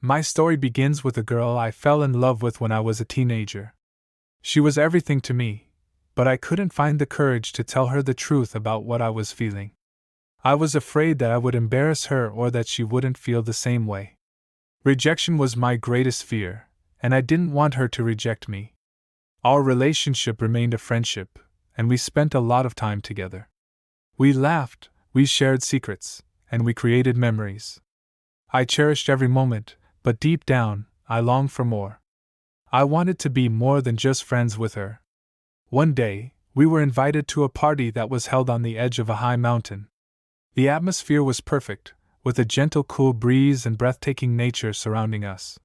My story begins with a girl I fell in love with when I was a teenager. She was everything to me, but I couldn't find the courage to tell her the truth about what I was feeling. I was afraid that I would embarrass her or that she wouldn't feel the same way. Rejection was my greatest fear, and I didn't want her to reject me. Our relationship remained a friendship, and we spent a lot of time together. We laughed, we shared secrets, and we created memories. I cherished every moment, but deep down, I longed for more. I wanted to be more than just friends with her. One day, we were invited to a party that was held on the edge of a high mountain. The atmosphere was perfect, with a gentle cool breeze and breathtaking nature surrounding us.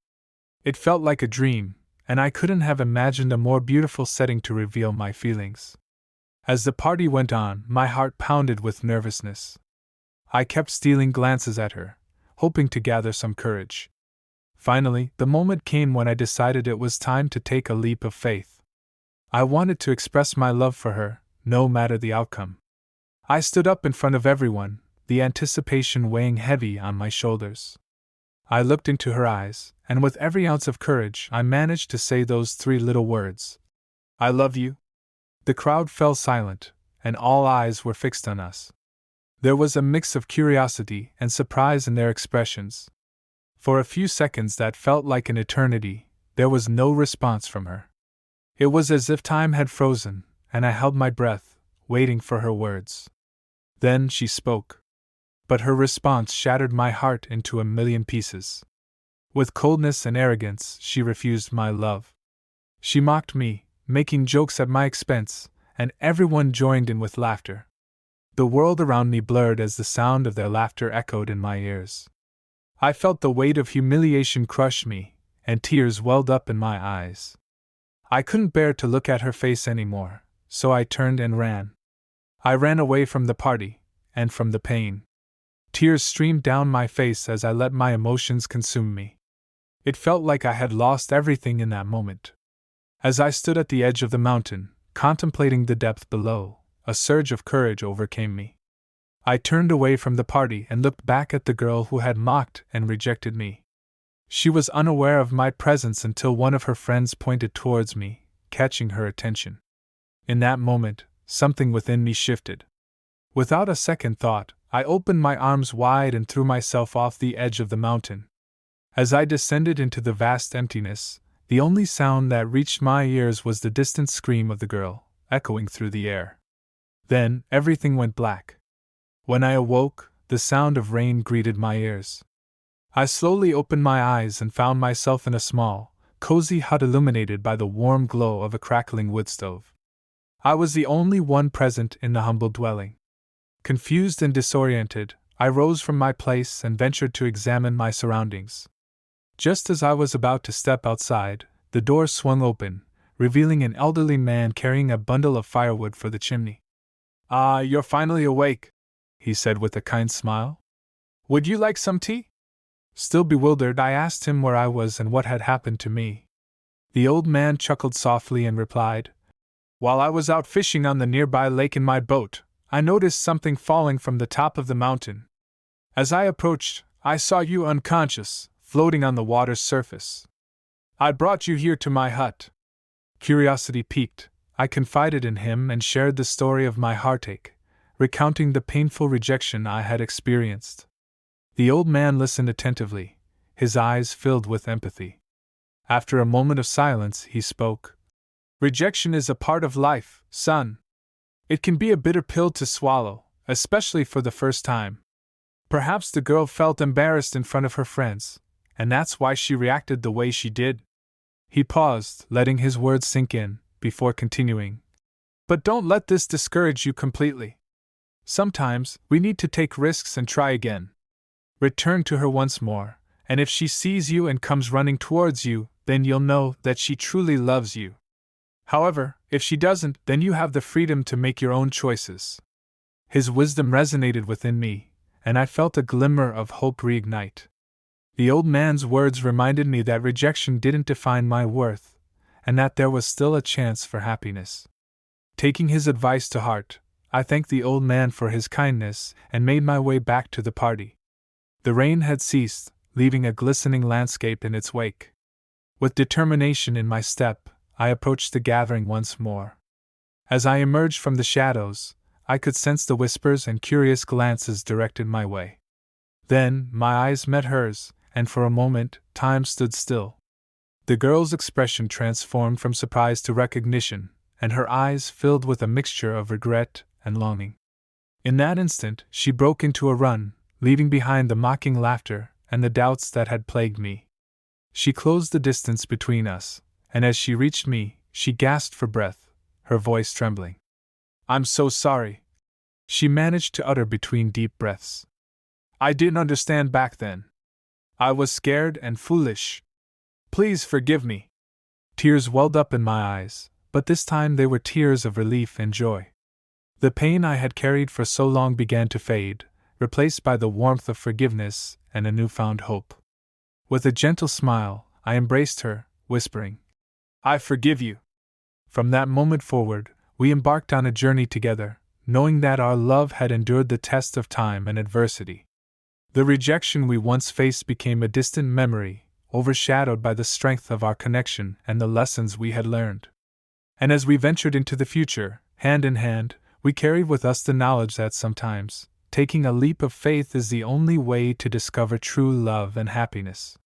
It felt like a dream, and I couldn't have imagined a more beautiful setting to reveal my feelings. As the party went on, my heart pounded with nervousness. I kept stealing glances at her, hoping to gather some courage. Finally, the moment came when I decided it was time to take a leap of faith. I wanted to express my love for her, no matter the outcome. I stood up in front of everyone, the anticipation weighing heavy on my shoulders. I looked into her eyes, and with every ounce of courage, I managed to say those 3 little words. I love you. The crowd fell silent, and all eyes were fixed on us. There was a mix of curiosity and surprise in their expressions. For a few seconds that felt like an eternity, there was no response from her. It was as if time had frozen, and I held my breath, waiting for her words. Then she spoke. But her response shattered my heart into a million pieces. With coldness and arrogance, she refused my love. She mocked me, making jokes at my expense, and everyone joined in with laughter. The world around me blurred as the sound of their laughter echoed in my ears. I felt the weight of humiliation crush me, and tears welled up in my eyes. I couldn't bear to look at her face anymore, so I turned and ran. I ran away from the party, and from the pain. Tears streamed down my face as I let my emotions consume me. It felt like I had lost everything in that moment. As I stood at the edge of the mountain, contemplating the depth below, a surge of courage overcame me. I turned away from the party and looked back at the girl who had mocked and rejected me. She was unaware of my presence until one of her friends pointed towards me, catching her attention. In that moment, something within me shifted. Without a second thought, I opened my arms wide and threw myself off the edge of the mountain. As I descended into the vast emptiness, the only sound that reached my ears was the distant scream of the girl, echoing through the air. Then, everything went black. When I awoke, the sound of rain greeted my ears. I slowly opened my eyes and found myself in a small, cozy hut illuminated by the warm glow of a crackling wood stove. I was the only one present in the humble dwelling. Confused and disoriented, I rose from my place and ventured to examine my surroundings. Just as I was about to step outside, the door swung open, revealing an elderly man carrying a bundle of firewood for the chimney. "Ah, you're finally awake," he said with a kind smile. "Would you like some tea?" Still bewildered, I asked him where I was and what had happened to me. The old man chuckled softly and replied, "While I was out fishing on the nearby lake in my boat, I noticed something falling from the top of the mountain. As I approached, I saw you unconscious, floating on the water's surface. I brought you here to my hut." Curiosity piqued, I confided in him and shared the story of my heartache, recounting the painful rejection I had experienced. The old man listened attentively, his eyes filled with empathy. After a moment of silence, he spoke. "Rejection is a part of life, son. It can be a bitter pill to swallow, especially for the first time. Perhaps the girl felt embarrassed in front of her friends, and that's why she reacted the way she did." He paused, letting his words sink in, before continuing. "But don't let this discourage you completely. Sometimes, we need to take risks and try again. Return to her once more, and if she sees you and comes running towards you, then you'll know that she truly loves you. However, if she doesn't, then you have the freedom to make your own choices." His wisdom resonated within me, and I felt a glimmer of hope reignite. The old man's words reminded me that rejection didn't define my worth, and that there was still a chance for happiness. Taking his advice to heart, I thanked the old man for his kindness and made my way back to the party. The rain had ceased, leaving a glistening landscape in its wake. With determination in my step, I approached the gathering once more. As I emerged from the shadows, I could sense the whispers and curious glances directed my way. Then, my eyes met hers, and for a moment, time stood still. The girl's expression transformed from surprise to recognition, and her eyes filled with a mixture of regret and longing. In that instant, she broke into a run, leaving behind the mocking laughter and the doubts that had plagued me. She closed the distance between us, and as she reached me, she gasped for breath, her voice trembling. "I'm so sorry," she managed to utter between deep breaths. "I didn't understand back then. I was scared and foolish. Please forgive me." Tears welled up in my eyes, but this time they were tears of relief and joy. The pain I had carried for so long began to fade, replaced by the warmth of forgiveness and a newfound hope. With a gentle smile, I embraced her, whispering, "I forgive you." From that moment forward, we embarked on a journey together, knowing that our love had endured the test of time and adversity. The rejection we once faced became a distant memory, overshadowed by the strength of our connection and the lessons we had learned. And as we ventured into the future, hand in hand, we carried with us the knowledge that sometimes, taking a leap of faith is the only way to discover true love and happiness.